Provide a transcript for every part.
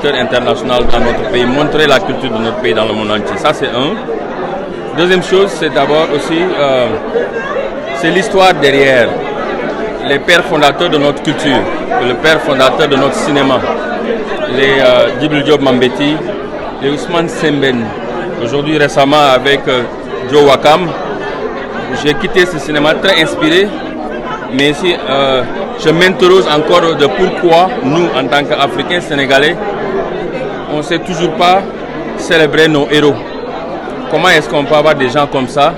International dans notre pays, montrer la culture de notre pays dans le monde entier. Ça, c'est un. Deuxième chose, c'est d'abord aussi, c'est l'histoire derrière les pères fondateurs de notre culture, le père fondateur de notre cinéma, les Djibril Diop Mambéty, les Ousmane Sembène. Aujourd'hui, récemment, avec Joe Wakam, j'ai quitté ce cinéma très inspiré, mais si je m'interroge encore de pourquoi nous, en tant qu'Africains sénégalais, on ne sait toujours pas célébrer nos héros. Comment est-ce qu'on peut avoir des gens comme ça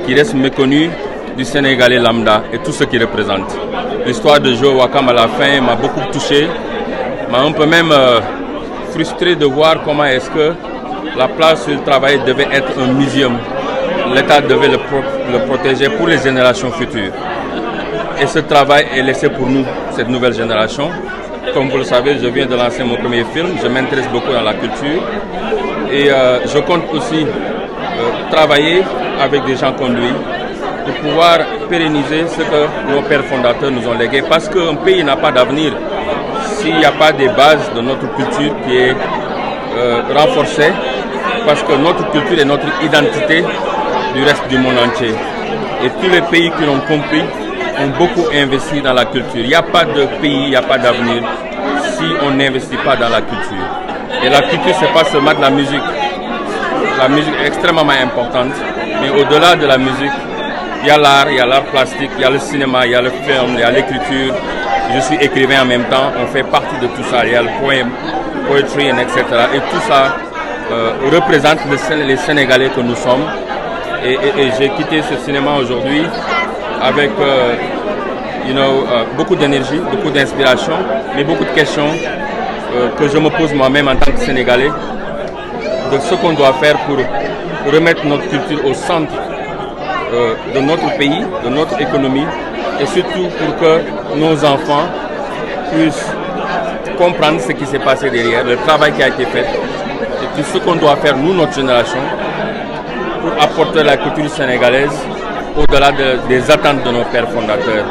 qui restent méconnus du Sénégalais lambda et tout ce qu'ils représentent. L'histoire de Joe Wakam à la fin m'a beaucoup touché, m'a un peu même frustré de voir comment est-ce que la place où il travaillait devait être un muséum. L'État devait le protéger pour les générations futures. Et ce travail est laissé pour nous, cette nouvelle génération. Comme vous le savez, je viens de lancer mon premier film, je m'intéresse beaucoup à la culture et je compte aussi travailler avec des gens comme lui pour pouvoir pérenniser ce que nos pères fondateurs nous ont légué. Parce qu'un pays n'a pas d'avenir s'il n'y a pas des bases de notre culture qui est renforcée, parce que notre culture est notre identité du reste du monde entier. Et tous les pays qui l'ont compris ont beaucoup investi dans la culture. Il n'y a pas de pays, il n'y a pas d'avenir si on n'investit pas dans la culture. Et la culture, ce n'est pas seulement de la musique. La musique est extrêmement importante, mais au-delà de la musique, il y a l'art plastique, il y a le cinéma, il y a le film, il y a l'écriture. Je suis écrivain en même temps, on fait partie de tout ça. Il y a le poème, poetry, etc. Et tout ça représente les Sénégalais que nous sommes. Et j'ai quitté ce cinéma aujourd'hui avec beaucoup d'énergie, beaucoup d'inspiration, mais beaucoup de questions que je me pose moi-même en tant que Sénégalais, de ce qu'on doit faire pour remettre notre culture au centre de notre pays, de notre économie, et surtout pour que nos enfants puissent comprendre ce qui s'est passé derrière, le travail qui a été fait, et puis ce qu'on doit faire, nous, notre génération, pour apporter la culture sénégalaise au-delà des attentes de nos pères fondateurs.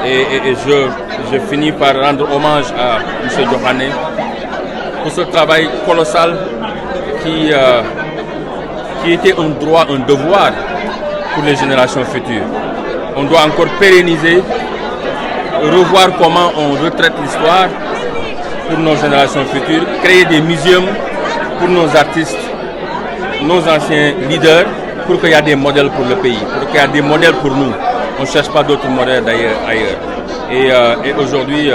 Et je finis par rendre hommage à M. Diokhane pour ce travail colossal qui était un droit, un devoir pour les générations futures. On doit encore pérenniser, revoir comment on retraite l'histoire pour nos générations futures, créer des muséums pour nos artistes, nos anciens leaders, pour qu'il y ait des modèles pour le pays, pour qu'il y ait des modèles pour nous. On ne cherche pas d'autres modèles ailleurs. Et aujourd'hui,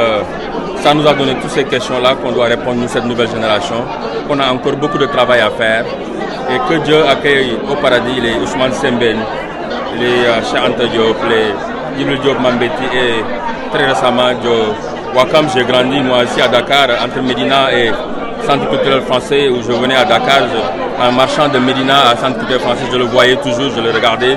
ça nous a donné toutes ces questions-là qu'on doit répondre, nous, cette nouvelle génération, qu'on a encore beaucoup de travail à faire. Et que Dieu accueille au paradis les Ousmane Sembène, les Cheikh Anta Diop, les Djibril Diop Mambéty et très récemment Joe Wakam. J'ai grandi moi ici à Dakar, entre Médina et Centre culturel français, où je venais à Dakar, en marchant de Médina à Centre culturel français, je le voyais toujours, je le regardais.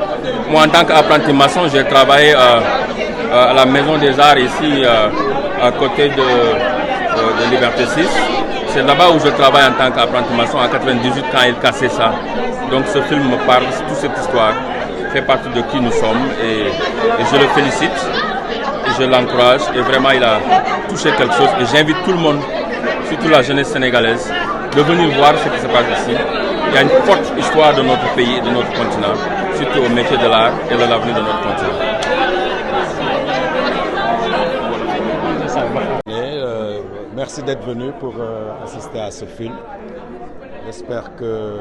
Moi, en tant qu'apprenti maçon, j'ai travaillé à la Maison des Arts ici, à côté de Liberté 6. C'est là-bas où je travaille en tant qu'apprenti maçon en 98 quand il cassait ça. Donc ce film me parle, toute cette histoire fait partie de qui nous sommes et je le félicite et je l'encourage. Et vraiment, il a touché quelque chose et j'invite tout le monde, surtout la jeunesse sénégalaise, de venir voir ce qui se passe ici. Il y a une forte histoire de notre pays et de notre continent, surtout au métier de l'art et de l'avenir de notre continent. Merci d'être venu pour assister à ce film. J'espère que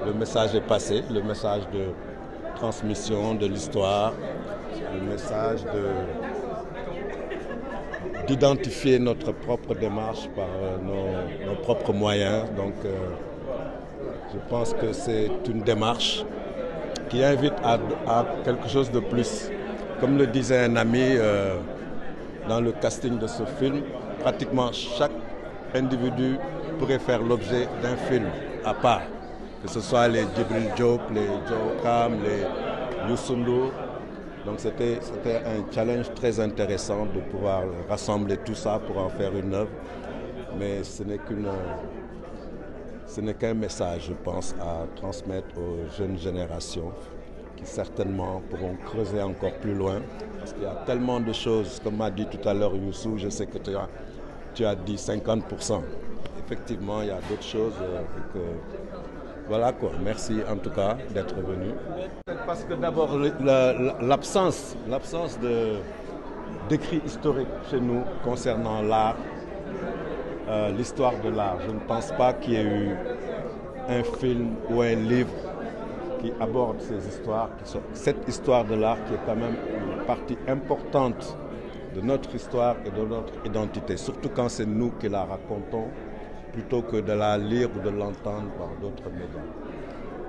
le message est passé, le message de transmission de l'histoire, le message d'identifier notre propre démarche par nos propres moyens. Donc, je pense que c'est une démarche qui invite à quelque chose de plus. Comme le disait un ami dans le casting de ce film, pratiquement chaque individu pourrait faire l'objet d'un film à part. Que ce soit les Djibril Diop, les Joe Wakam, les Youssou N'Dour. Donc c'était un challenge très intéressant de pouvoir rassembler tout ça pour en faire une œuvre. Mais ce n'est qu'un message, je pense, à transmettre aux jeunes générations qui certainement pourront creuser encore plus loin. Parce qu'il y a tellement de choses, comme m'a dit tout à l'heure Youssou, je sais que tu as dit 50%. effectivement, il y a d'autres choses. Et que, voilà quoi. Merci en tout cas d'être venu. Parce que d'abord, l'absence d'écrits historiques chez nous concernant l'art, l'histoire de l'art. Je ne pense pas qu'il y ait eu un film ou un livre qui aborde ces histoires, cette histoire de l'art qui est quand même une partie importante de notre histoire et de notre identité, surtout quand c'est nous qui la racontons, plutôt que de la lire ou de l'entendre par d'autres médias.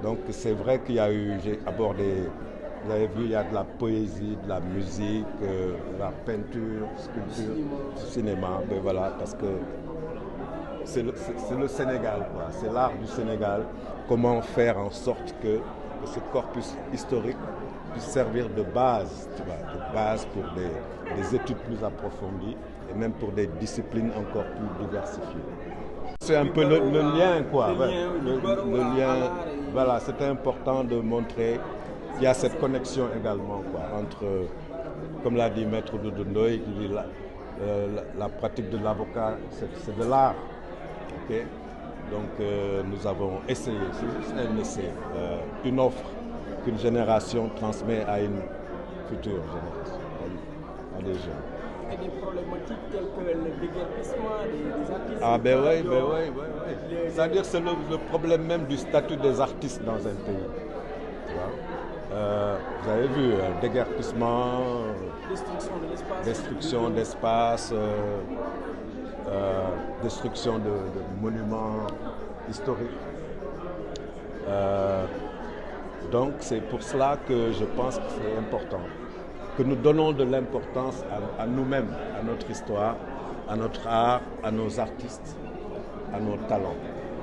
Donc c'est vrai qu'il y a eu, j'ai abordé, vous avez vu, il y a de la poésie, de la musique, de la peinture, sculpture, du cinéma, ben voilà, parce que c'est le Sénégal, quoi. C'est l'art du Sénégal. Comment faire en sorte que ce corpus historique puisse servir de base, tu vois, de base pour des études plus approfondies et même pour des disciplines encore plus diversifiées. C'est un peu le lien, quoi. Le lien, voilà, c'était important de montrer qu'il y a cette connexion également, quoi, entre, comme l'a dit Maître Doudou Ndoye, qui dit la pratique de l'avocat, c'est de l'art. Okay? Donc nous avons essayé, c'est juste un essai, une offre qu'une génération transmet à une future génération, à des jeunes. Et des problématiques telles que le déguerpissement des artistes. Ah ben oui. C'est-à-dire c'est le problème même du statut des artistes dans un pays. Tu vois? Vous avez vu, déguerpissement, destruction d'espace, destruction de monuments historiques. Donc c'est pour cela que je pense que c'est important, que nous donnons de l'importance à nous-mêmes, à notre histoire, à notre art, à nos artistes, à nos talents.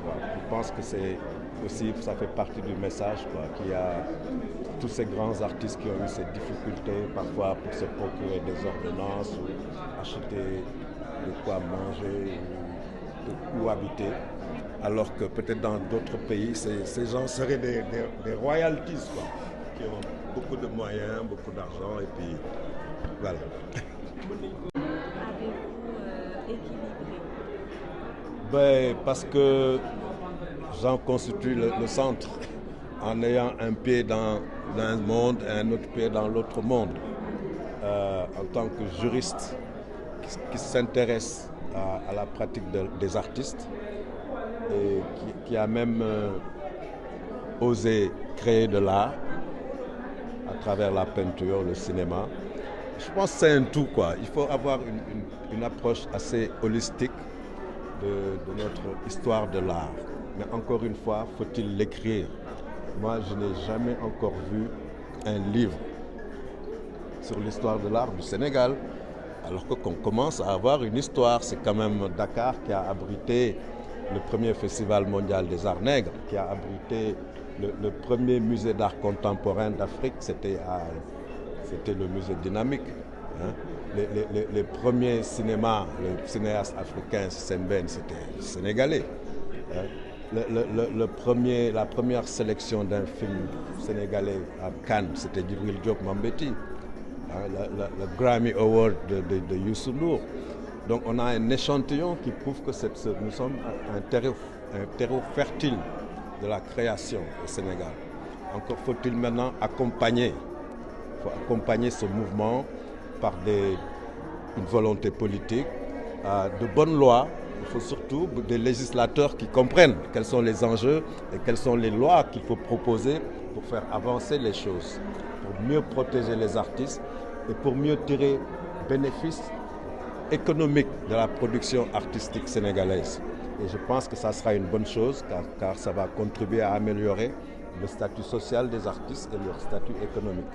Voilà. Je pense que c'est aussi, ça fait partie du message, qu'il y a tous ces grands artistes qui ont eu ces difficultés parfois pour se procurer des ordonnances ou acheter de quoi manger ou habiter, alors que peut-être dans d'autres pays, ces gens seraient des royalties, quoi, qui ont beaucoup de moyens, beaucoup d'argent, et puis voilà. Avez-vous équilibré? Ben, parce que j'en constitue le centre, en ayant un pied dans un monde et un autre pied dans l'autre monde. En tant que juriste qui s'intéresse à la pratique des artistes et qui a même osé créer de l'art à travers la peinture, le cinéma. Je pense que c'est un tout, quoi. Il faut avoir une approche assez holistique de notre histoire de l'art. Mais encore une fois, faut-il l'écrire? Moi, je n'ai jamais encore vu un livre sur l'histoire de l'art du Sénégal, alors qu'on commence à avoir une histoire. C'est quand même Dakar qui a abrité le premier festival mondial des arts nègres, qui a abrité le premier musée d'art contemporain d'Afrique, c'était le musée Dynamique. Hein. Les premiers cinémas, le cinéaste africain Sembène, c'était sénégalais. Hein. La première sélection d'un film sénégalais à Cannes, c'était Djibril Diop Mambéty. Le Grammy Award de Youssou N'Dour. Donc on a un échantillon qui prouve que nous sommes un terreau fertile de la création au Sénégal. Encore faut-il maintenant accompagner ce mouvement par une volonté politique, de bonnes lois. Il faut surtout des législateurs qui comprennent quels sont les enjeux et quelles sont les lois qu'il faut proposer pour faire avancer les choses, pour mieux protéger les artistes et pour mieux tirer bénéfice économique de la production artistique sénégalaise. Et je pense que ça sera une bonne chose car ça va contribuer à améliorer le statut social des artistes et leur statut économique.